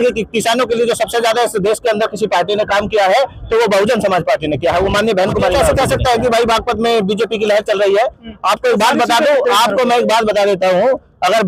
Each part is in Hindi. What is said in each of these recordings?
कि किसानों के लिए जो सबसे ज्यादा इस देश के अंदर किसी पार्टी ने काम किया है तो वो बहुजन समाज पार्टी ने किया है। वो माननीय बहन कुमारी कैसे कह सकता है कि भाई बागपत में बीजेपी की लहर चल रही है। आपको एक बात बता दूं, आपको मैं एक बात बता देता हूँ, अगर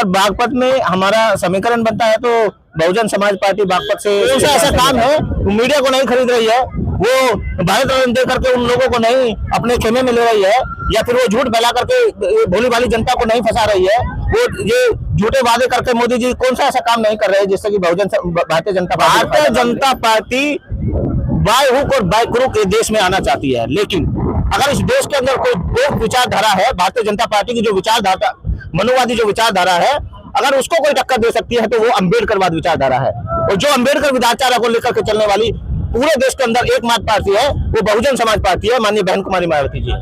बागपत में हमारा समीकरण बनता है तो बहुजन समाज पार्टी बागपत से ऐसा काम है, मीडिया को नहीं खरीद रही है, वो भारत रत्न दे करके उन लोगों को नहीं अपने खेमे में ले रही है, या फिर वो झूठ फैला करके भोली भाली जनता को नहीं फंसा रही है। वो ये झूठे वादे करके मोदी जी कौन सा ऐसा काम नहीं कर रहे जिससे कि Bharatiya Janata party by hook और बाय क्रुक देश में आना चाहती है। लेकिन अगर इस देश के अंदर कोई विचारधारा है, भारतीय जनता पार्टी की जो विचारधारा, मनुवादी जो विचारधारा है, अगर उसको कोई टक्कर दे सकती है तो वो अम्बेडकरवाद विचारधारा है। और जो अम्बेडकर विचारधारा को लेकर के चलने वाली पूरे देश के अंदर एकमात्र पार्टी है वो बहुजन समाज पार्टी है, माननीय बहन कुमारी मायावती जी।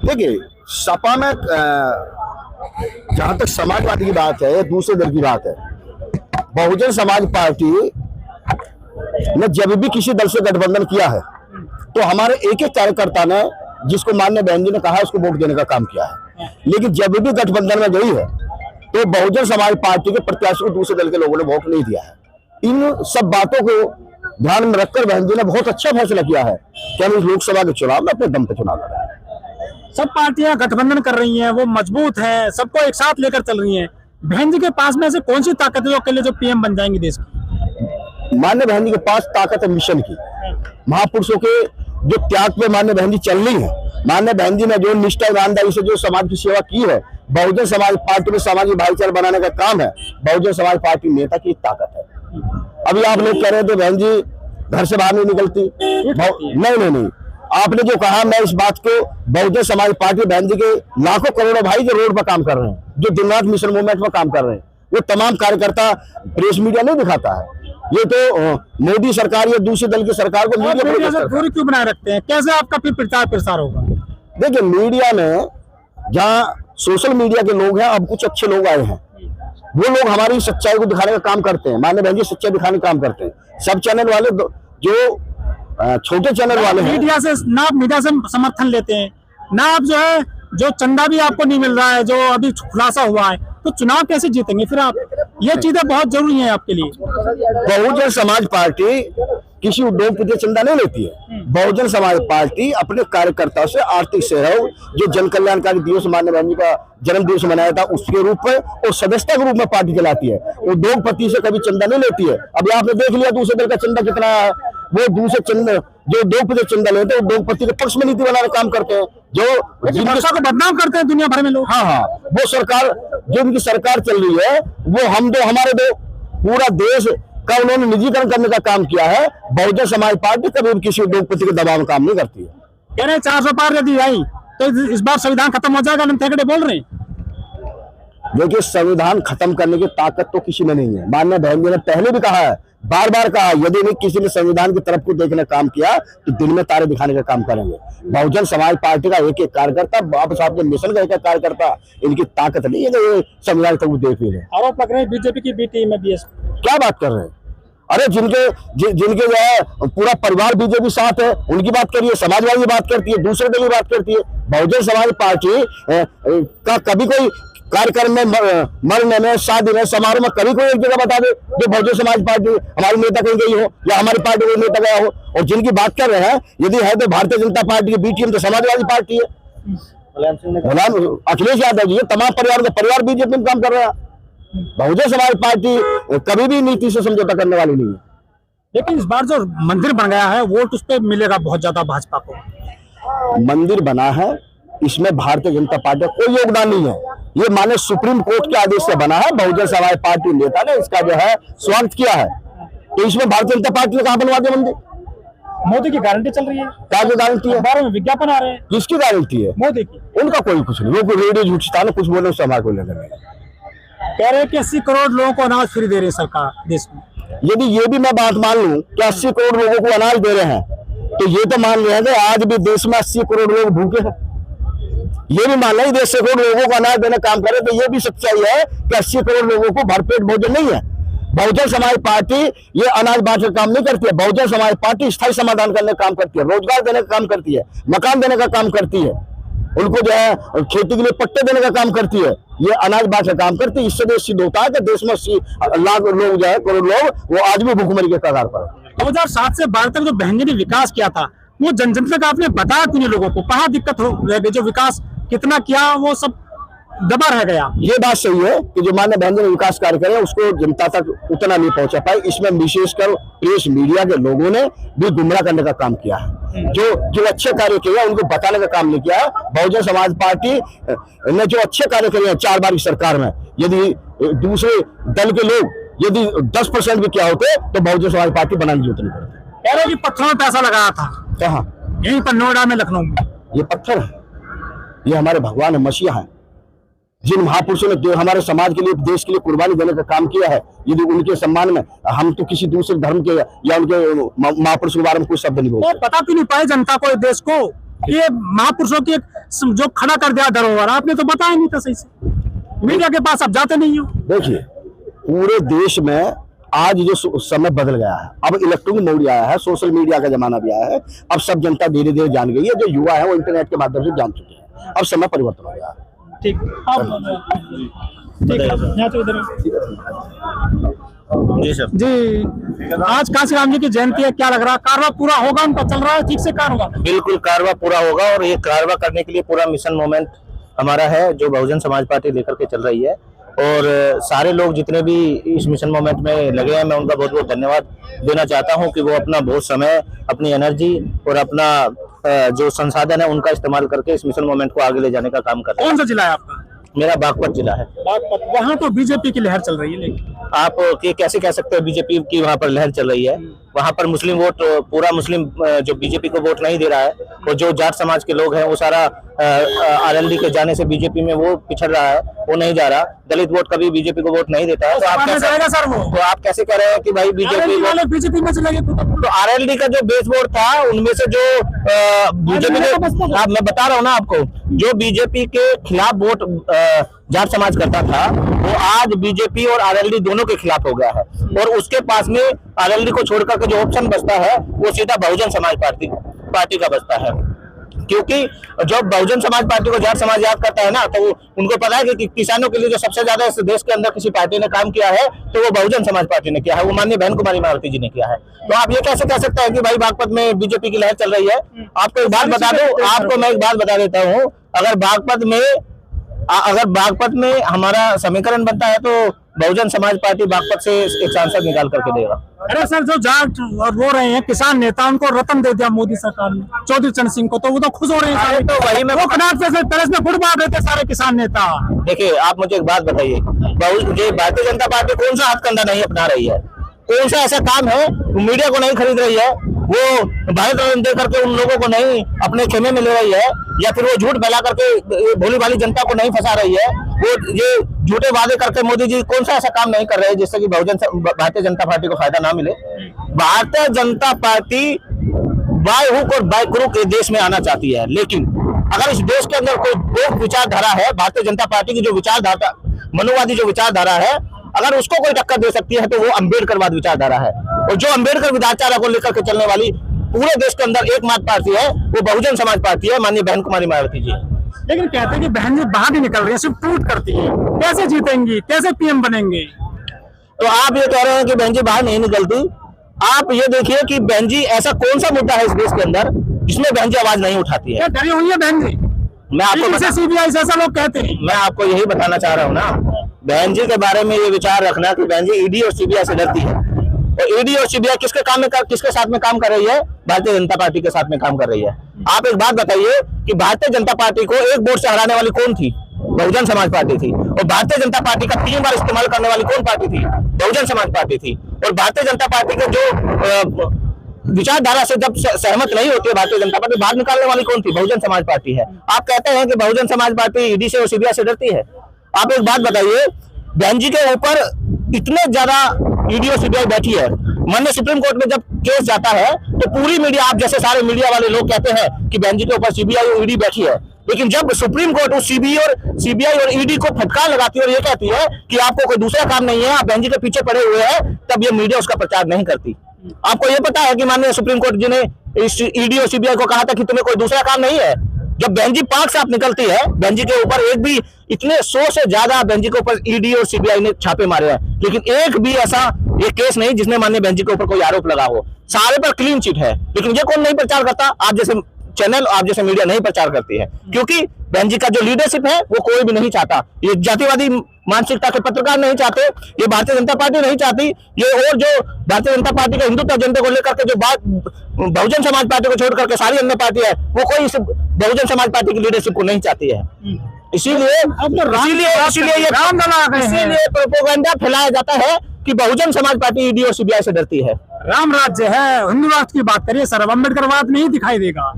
देखिए, सपा में जहां तक समाजवादी की बात है, दूसरे दल की बात है। बहुजन समाज पार्टी ने जब भी किसी दल से गठबंधन किया है तो हमारे एक एक कार्यकर्ता ने, जिसको माननीय बहन जी ने कहा, उसको वोट देने का काम किया है। लेकिन जब भी गठबंधन में गई है तो बहुजन समाज पार्टी के प्रत्याशी को दूसरे दल के लोगों ने वोट नहीं दिया है। इन सब बातों को ध्यान में रखकर बहन जी ने बहुत अच्छा फैसला किया है कि हम इस लोकसभा के चुनाव में अपने दम पे चुनाव लड़ रहे हैं। सब पार्टियां गठबंधन कर रही हैं, वो मजबूत है, सबको एक साथ लेकर चल रही हैं। बहन जी के पास में ऐसे कौन सी ताकत है जो अकेले जो पीएम बन जाएंगी देश की? माननीय बहन जी के पास ताकत है मिशन की। महापुरुषों के जो त्याग पे माननीय बहन जी चल रही है, माननीय बहन जी ने जो निष्ठा ईमानदारी से जो समाज की सेवा की है, बहुजन समाज पार्टी में सामाजिक भाईचारा बनाने का काम है, बहुजन समाज पार्टी नेता की ताकत है। अभी आप लोग कह रहे थे बहन जी घर से बाहर नहीं निकलती, नहीं, आपने जो कहा, मैं इस बात को, बहुजन समाज पार्टी बहन जी के लाखों करोड़ों भाई जो रोड पर काम कर रहे हैं, जो दिन रात मिशन मूवमेंट में काम कर रहे हैं, वो तमाम कार्यकर्ता प्रेस मीडिया नहीं दिखाता है। ये तो मोदी सरकार या दूसरे दल की सरकार को मीडिया दूरी क्यों बनाए रखते हैं? कैसे आपका फिर प्रचार प्रसार होगा? देखिए, मीडिया में जहाँ सोशल मीडिया के लोग हैं, अब कुछ अच्छे लोग आए हैं, वो लोग हमारी सच्चाई को दिखाने का काम करते हैं। माननीय बहन जी सच्चाई दिखाने का काम करते हैं। सब चैनल वाले जो छोटे चैनल वाले हैं, मीडिया से समर्थन लेते हैं ना, आप जो है जो चंदा भी आपको नहीं मिल रहा है, जो अभी खुलासा हुआ है, तो चुनाव कैसे जीतेंगे फिर आप? ये चीजें बहुत जरूरी हैं आपके लिए। बहुजन समाज पार्टी किसी उद्योगपति चंदा नहीं लेती है। बहुजन समाज पार्टी अपने कार्यकर्ताओं से आर्थिक सहयोग, जो जन कल्याणकारी दिवस माननीय बहन जी का जन्म दिवस मनाया था उसके रूप में और सदस्यता के रूप में पार्टी चलाती है। उद्योगपति से कभी चंदा नहीं लेती है। अभी आपने देख लिया दूसरे दल का चंदा कितना है। वो दूसरे चंदा जो उद्योगपति चंदा लेते हैं, उद्योगपति के पक्ष में नीति बनाने का काम करते हैं, जो जिनके को बदनाम करते हैं दुनिया भर में लोग। हाँ, वो सरकार, जो उनकी सरकार चल रही है, वो हम दो हमारे दो, पूरा देश का उन्होंने निजीकरण करने का काम किया है। बहुजन समाज पार्टी कभी भी किसी उद्योगपति के दबाव में काम नहीं करती है। कह रहे 400 पार यदि आई तो इस बार संविधान खत्म हो जाएगा, ठेकेडे बोल रहे हैं। देखिए, संविधान खत्म करने की ताकत तो किसी में नहीं है। माननीय बहन जी ने पहले भी कहा है, बार बार कहा, यदि नहीं किसी ने संविधान की तरफ को देखने का काम किया तो दिन में तारे दिखाने का काम करेंगे। बहुजन समाज पार्टी का एक एक कार्यकर्ता, बाबा साहब के मिशन का एक एक कार्यकर्ता, इनकी ताकत नहीं है कि संविधान तक देख ले। आरोप लग रहे हैं बीजेपी की बी टीम में बीएसपी। क्या बात कर रहे हैं? अरे जिनके जो है पूरा परिवार बीजेपी साथ है, उनकी बात करिए, समाजवादी बात करती है, दूसरे दल की बात करती है। बहुजन समाज पार्टी का कभी कोई कार्यक्रम में, मरने में, शादी में, समारोह में कभी कोई एक जगह बता दे जो बहुजन समाज पार्टी हमारी नेता कहीं गई हो या हमारी पार्टी कोई नेता गया हो। और जिनकी बात कर रहे हैं, यदि है तो भारतीय जनता पार्टी की बी टीम तो समाजवादी पार्टी है। अखिलेश यादव जी तमाम परिवार बीजेपी में काम कर रहे हैं। बहुजन समाज पार्टी कभी भी नीति से समझौता करने वाली नहीं है। लेकिन इस बार जो मंदिर बन गया है, वोट उस पर मिलेगा बहुत ज्यादा भाजपा को। मंदिर बना है, इसमें भारतीय जनता पार्टी का कोई योगदान नहीं है। ये माने सुप्रीम कोर्ट के आदेश से बना है। बहुजन समाज पार्टी नेता ने इसका जो है स्वागत किया है, तो इसमें भारतीय जनता पार्टी ने कहा बनवा दिया मंदिर। मोदी की गारंटी चल रही है। क्या गारंटी है? बारे में विज्ञापन आ रहे हैं। किसकी गारंटी है? मोदी की। उनका कोई कुछ नहीं, वो रेडियो झूठता ना कुछ बोले उससे हमारे को लेकर नहीं। कह रहे हैं कि 80 करोड़ लोगों को अनाज फ्री दे रही है सरकार देश में। यदि ये भी मैं बात मान लूं कि 80 करोड़ लोगों को अनाज दे रहे हैं, तो ये तो मान रहे हैं कि आज भी देश में 80 करोड़ लोग भूखे हैं। ये भी मान लें 150 करोड़ लोगों को अनाज देने का काम करे, तो ये भी सच्चाई है कि 80 करोड़ लोगों को भरपेट भोजन नहीं है। बहुजन समाज पार्टी ये अनाज बांट का काम नहीं करती है। बहुजन समाज पार्टी स्थायी समाधान करने का काम करती है, रोजगार देने का काम करती है, मकान देने का काम करती है, उनको जो है खेती के लिए पट्टे देने का काम करती है। ये अनाज बांट का काम करती है। इससे देश सिद्ध होता है कि देश में 80 लाख लोग जो है, करोड़ लोग, वो आज भी भूखमरी के कगार पर है। 2007 से 12 तक जो बहन जी ने विकास किया था, वो जन जन तक आपने बताया क्यों नहीं लोगों को? कहाँ दिक्कत हो रह गई? जो विकास कितना किया वो सब दबा रह गया। ये बात सही है कि जो माननीय बहन जी ने विकास कार्य करे उसको जनता तक उतना नहीं पहुंचा पाए। इसमें विशेषकर प्रेस मीडिया के लोगों ने भी गुमराह करने का काम किया है। जो अच्छे कार्य किए उनको बताने का काम नहीं किया है। बहुजन समाज पार्टी ने जो अच्छे कार्य करे हैं 4 बार की सरकार में, यदि दूसरे दल के लोग यदि 10% भी क्या होते तो बहुजन समाज पार्टी बनाने की जरूरत नहीं पड़ती। कह रहे कि पत्थरों में पैसा लगाया था। कहाँ? यहीं पर नोएडा में, लखनऊ में। ये पत्थर है, ये हमारे भगवान है, मसीहा है, जिन महापुरुषों ने हमारे समाज के लिए, देश के लिए कुर्बानी देने का काम किया है। यदि उनके सम्मान में हम तो किसी दूसरे धर्म के या उनके महापुरुषों के बारे में कोई शब्द नहीं बोलते। तो पता क्यों नहीं पाए जनता को, देश को, ये महापुरुषों की जो खड़ा कर दिया धरोहर, आपने तो बताया नहीं था सही से। मीडिया के पास आप जाते नहीं हो। देखिए, पूरे देश में आज जो समय बदल गया है, अब इलेक्ट्रॉनिक मोड आया है, सोशल मीडिया का जमाना भी आया है। अब सब जनता धीरे धीरे जान गई है। जो युवा है वो इंटरनेट के माध्यम से जान चुके हैं। अब समय परिवर्तन हो गया है। ठीक जी सर। जी, आज कांशीराम जी की जयंती है, क्या लग रहा है? कारवा पूरा होगा उनका? चल रहा है ठीक से कारवा? बिल्कुल कारवा पूरा होगा, और ये कारवा करने के लिए पूरा मिशन मोमेंट हमारा है जो बहुजन समाज पार्टी लेकर के चल रही है। और सारे लोग जितने भी इस मिशन मोमेंट में लगे हैं, मैं उनका बहुत बहुत धन्यवाद देना चाहता हूं कि वो अपना बहुत समय, अपनी एनर्जी और अपना जो संसाधन है उनका इस्तेमाल करके इस मिशन मोमेंट को आगे ले जाने का काम कर रहे हैं। कौन सा जिला है आपका? मेरा बागपत जिला है। बागपत, वहाँ तो बीजेपी की लहर चल रही है। लेकिन आप ये कैसे कह सकते हैं बीजेपी की वहाँ पर लहर चल रही है? वहाँ पर मुस्लिम वोट, पूरा मुस्लिम जो बीजेपी को वोट नहीं दे रहा है, और जो जाट समाज के लोग हैं वो सारा आरएलडी के जाने से बीजेपी में वो पिछड़ रहा है, वो नहीं जा रहा। दलित वोट कभी बीजेपी को वोट नहीं देता है। तो आप कैसे कह रहे हैं कि भाई बीजेपी में चले गए? तो आरएलडी का जो बेस वोट था उनमें से जो बीजेपी ने, मैं बता रहा हूँ ना आपको, जो बीजेपी के खिलाफ वोट जाट समाज करता था वो आज बीजेपी और आरएलडी दोनों के खिलाफ हो गया है। और उसके पास में आरएलडी को छोड़कर के जो ऑप्शन बचता है वो सीधा बहुजन समाज पार्टी का बचता है। क्योंकि जब बहुजन समाज पार्टी को जाट समाज याद करता है ना, तो उनको पता है कि किसानों के लिए जो सबसे ज्यादा इस देश के अंदर किसी पार्टी ने काम किया है तो वो बहुजन समाज पार्टी ने किया है, वो माननीय बहन कुमारी मायावती जी ने किया है। तो आप ये कैसे कह सकते हैं कि भाई बागपत में बीजेपी की लहर चल रही है? आपको एक बात बता दूं, आपको मैं एक बात बता देता हूँ, अगर बागपत में हमारा समीकरण बनता है तो बहुजन समाज पार्टी बागपत से एक सांसद निकाल करके देगा। अरे सर, जो जाट रो रहे हैं किसान नेता, उनको रतन दे दिया मोदी सरकार ने चौधरी चरण सिंह को, तो वो तो खुश हो रहे हैं। तो वही मैं तरस में फुट बांट देते सारे किसान नेता। देखिए, आप मुझे एक बात बताइए, भारतीय जनता पार्टी कौन सा हथकंडा नहीं अपना रही है? कौन सा ऐसा काम है? मीडिया को नहीं खरीद रही है, वो भारत रत्न दे करके उन लोगों को नहीं अपने खेमे में ले रही है, या फिर वो झूठ फैला करके भोली भाली जनता को नहीं फंसा रही है। वो ये झूठे वादे करके मोदी जी कौन सा ऐसा काम नहीं कर रहे हैं जिससे कि भारतीय जनता पार्टी को फायदा ना मिले? Bharatiya Janata party by hook और बाय क्रुक देश में आना चाहती है, लेकिन अगर इस देश के अंदर कोई विचारधारा है, भारतीय जनता पार्टी की जो विचारधारा, मनुवादी जो विचारधारा है, अगर उसको कोई टक्कर दे सकती है तो वो अम्बेडकरवाद विचारधारा है। और जो अम्बेडकर विचारधारा को लेकर के चलने वाली पूरे देश के अंदर एकमात्र पार्टी है वो बहुजन समाज पार्टी है, माननीय बहन कुमारी मायावती जी। लेकिन कहते हैं कि बहन जी बाहर नहीं निकल रही है, सिर्फ टूट करती है, कैसे जीतेंगी, कैसे पीएम बनेंगे? तो आप ये कह रहे हैं कि बहन जी बाहर नहीं निकलती। आप ये देखिए कि बहन जी ऐसा कौन सा मुद्दा है इस देश के अंदर जिसमें बहन जी आवाज नहीं उठाती है? डरी हुई है बहन जी? मैं आपको सीबीआई से ऐसा लोग कहते हैं। मैं आपको यही बताना चाह रहा हूँ ना, बहन जी के बारे में ये विचार रखना कि बहन जी ईडी और सीबीआई से डरती है। और ईडी और सीबीआई किसके साथ में काम कर रही है? भारतीय जनता पार्टी के साथ में काम कर रही है। आप एक बात बताइए कि भारतीय जनता पार्टी को एक वोट से हराने वाली कौन थी? बहुजन समाज पार्टी थी। और भारतीय जनता पार्टी का 3 बार इस्तेमाल करने वाली कौन पार्टी थी? बहुजन समाज पार्टी थी। और भारतीय जनता पार्टी के जो विचारधारा से जब सहमत नहीं होती है भारतीय जनता पार्टी, बाहर निकालने वाली कौन थी? बहुजन समाज पार्टी है। आप कहते हैं कि बहुजन समाज पार्टी ईडी से और सीबीआई से डरती है। आप एक बात बताइए, बहन जी के ऊपर इतने ज्यादा ईडी और सीबीआई बैठी है, माननीय सुप्रीम कोर्ट में जब केस जाता है तो पूरी मीडिया, आप जैसे सारे मीडिया वाले लोग कहते हैं कि बहन जी के ऊपर सीबीआई और ईडी बैठी है, लेकिन जब सुप्रीम कोर्ट उस सीबीआई और ईडी को फटकार लगाती है और ये कहती है कि आपको कोई दूसरा काम नहीं है, आप बहन जी के पीछे पड़े हुए हैं, तब ये मीडिया उसका प्रचार नहीं करती। आपको ये पता है कि माननीय सुप्रीम कोर्ट जी ने इस ईडी और सीबीआई को कहा था कि तुम्हें कोई दूसरा काम नहीं है। जब बहन जी पाक साफ निकलती है, बहन जी के ऊपर एक भी, इतने 100 से ज्यादा बहन जी के ऊपर ईडी और सीबीआई ने छापे मारे हैं, लेकिन एक भी ऐसा ये केस नहीं जिसमें माननीय बहन जी के ऊपर कोई आरोप लगा हो। सारे पर क्लीन चिट है, लेकिन ये कौन नहीं प्रचार करता? आप जैसे चैनल, आप जैसे मीडिया नहीं प्रचार करती है, क्योंकि बहन जी का जो लीडरशिप है वो कोई भी नहीं चाहता। ये जातिवादी मानसिकता के पत्रकार नहीं चाहते, ये भारतीय जनता पार्टी नहीं चाहती, ये और जो भारतीय जनता पार्टी का हिंदुत्व एजेंडे को लेकर के जो बात बहुजन समाज पार्टी को छोड़ करके सारी अन्य पार्टी है, वो कोई इस बहुजन समाज पार्टी की लीडरशिप को नहीं चाहती है। इसीलिए प्रोपेगेंडा फैलाया जाता है कि बहुजन समाज पार्टी ईडी और सीबीआई से डरती है। राम राज्य है, हिंदू राष्ट्र की बात करिए सर, अम्बेडकरवाद नहीं दिखाई देगा।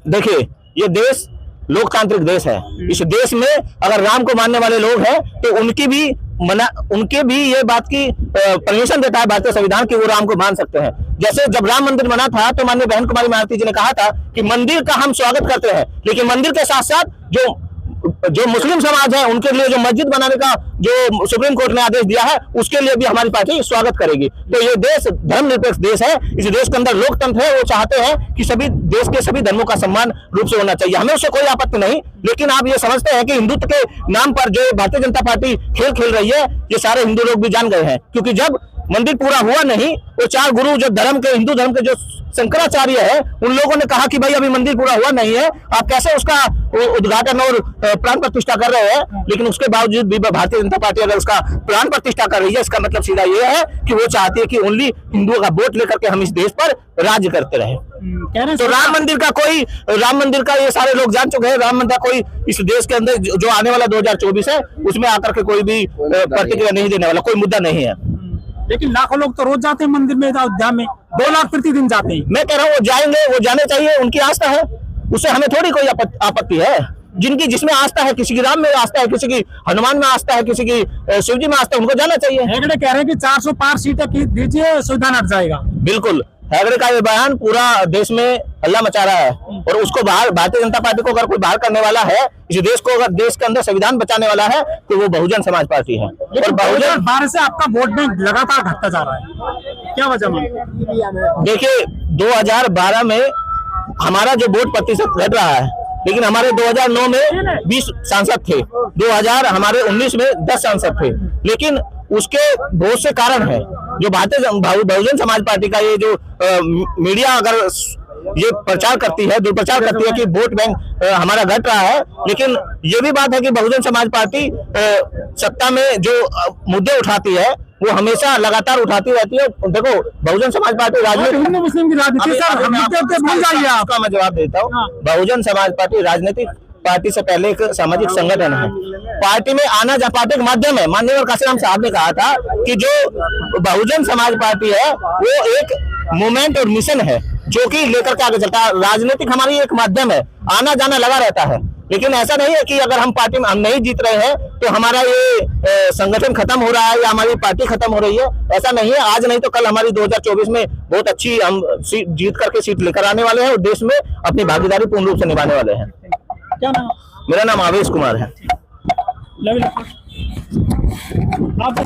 देखिए, ये देश लोकतांत्रिक देश है। इस देश में अगर राम को मानने वाले लोग हैं तो उनके भी ये बात की परमिशन देता है भारतीय संविधान कि वो राम को मान सकते हैं। जैसे जब राम मंदिर बना था तो माननीय बहन कुमारी मायावती जी ने कहा था कि मंदिर का हम स्वागत करते हैं, लेकिन मंदिर के साथ साथ जो मुस्लिम समाज है उनके लिए जो मस्जिद बनाने का जो सुप्रीम कोर्ट ने आदेश दिया है, उसके लिए भी हमारी पार्टी स्वागत करेगी। तो ये देश धर्मनिरपेक्ष देश है, इस देश के अंदर लोकतंत्र है। वो चाहते हैं कि सभी देश के सभी धर्मों का सम्मान रूप से होना चाहिए, हमें उससे कोई आपत्ति नहीं। लेकिन आप ये समझते हैं कि हिंदुत्व के नाम पर जो भारतीय जनता पार्टी खेल खेल रही है, ये सारे हिंदू लोग भी जान गए हैं। क्योंकि जब मंदिर पूरा हुआ नहीं, वो 4 गुरु जो हिंदू धर्म के जो शंकराचार्य है, उन लोगों ने कहा कि भाई अभी मंदिर पूरा हुआ नहीं है, आप कैसे उसका उद्घाटन और प्राण प्रतिष्ठा कर रहे हैं। लेकिन उसके बावजूद भी भारतीय जनता पार्टी अगर उसका प्राण प्रतिष्ठा कर रही है, इसका मतलब सीधा ये है कि वो चाहती है कि ओनली हिंदुओं का वोट लेकर के हम इस देश पर राज्य करते रहे। तो राम मंदिर का ये सारे लोग जान चुके हैं। राम मंदिर कोई इस देश के अंदर जो आने वाला 2024 है, उसमें आकर के कोई भी प्रतिक्रिया नहीं देने वाला, कोई मुद्दा नहीं है। लेकिन लाखों लोग तो रोज जाते हैं मंदिर में, अयोध्या में 2 लाख प्रतिदिन जाते हैं। मैं कह रहा हूँ वो जाएंगे, वो जाने चाहिए, उनकी आस्था है, उससे हमें थोड़ी कोई आपत्ति है। जिसमें आस्था है, किसी की राम में आस्था है, किसी की हनुमान में आस्था है, किसी की शिव जी में आस्था है, उनको जाना चाहिए। हेगड़े कह रहे हैं कि 400 पार सीटें दीजिए, संविधान हट जाएगा। बिल्कुल, हेगड़े का ये बयान पूरा देश में हल्ला मचा रहा है, और उसको भारतीय जनता पार्टी को अगर कोई बाहर करने वाला है, इस देश को अगर देश के अंदर संविधान बचाने वाला है, तो वो बहुजन समाज पार्टी है। और बहुजन बाहर से आपका वोट बैंक लगातार घटता जा रहा है, क्या वजह है? देखिए, 2012 में हमारा जो वोट प्रतिशत घट रहा है, लेकिन हमारे 2009 में 20 सांसद थे, 2019 में 10 सांसद थे। लेकिन उसके बहुत से कारण है। जो बहुजन समाज पार्टी का ये जो मीडिया अगर ये प्रचार करती है, दुष्प्रचार करती है कि वोट बैंक हमारा घट रहा है, लेकिन ये भी बात है कि बहुजन समाज पार्टी सत्ता में जो मुद्दे उठाती है वो हमेशा लगातार उठाती रहती है। देखो, बहुजन समाज पार्टी हिंदू मुस्लिम की राजनीति आपका मैं जवाब देता हूँ। बहुजन समाज पार्टी राजनीतिक पार्टी से पहले एक सामाजिक संगठन है। पार्टी में आना पार्टी का माध्यम है। माननीय काशीराम साहब ने कहा था कि जो बहुजन समाज पार्टी है वो एक मूवमेंट और मिशन है जो कि लेकर के आगे चलता है। राजनीतिक हमारी एक माध्यम है, आना जाना लगा रहता है। लेकिन ऐसा नहीं है कि अगर हम पार्टी में हम नहीं जीत रहे हैं तो हमारा ये संगठन खत्म हो रहा है या हमारी पार्टी खत्म हो रही है। ऐसा नहीं है। आज नहीं तो कल हमारी 2024 में बहुत अच्छी हम जीत करके सीट लेकर आने वाले हैं और देश में अपनी भागीदारी पूर्ण रूप से निभाने वाले हैं। क्या नाम? मेरा नाम आवेश कुमार है। आप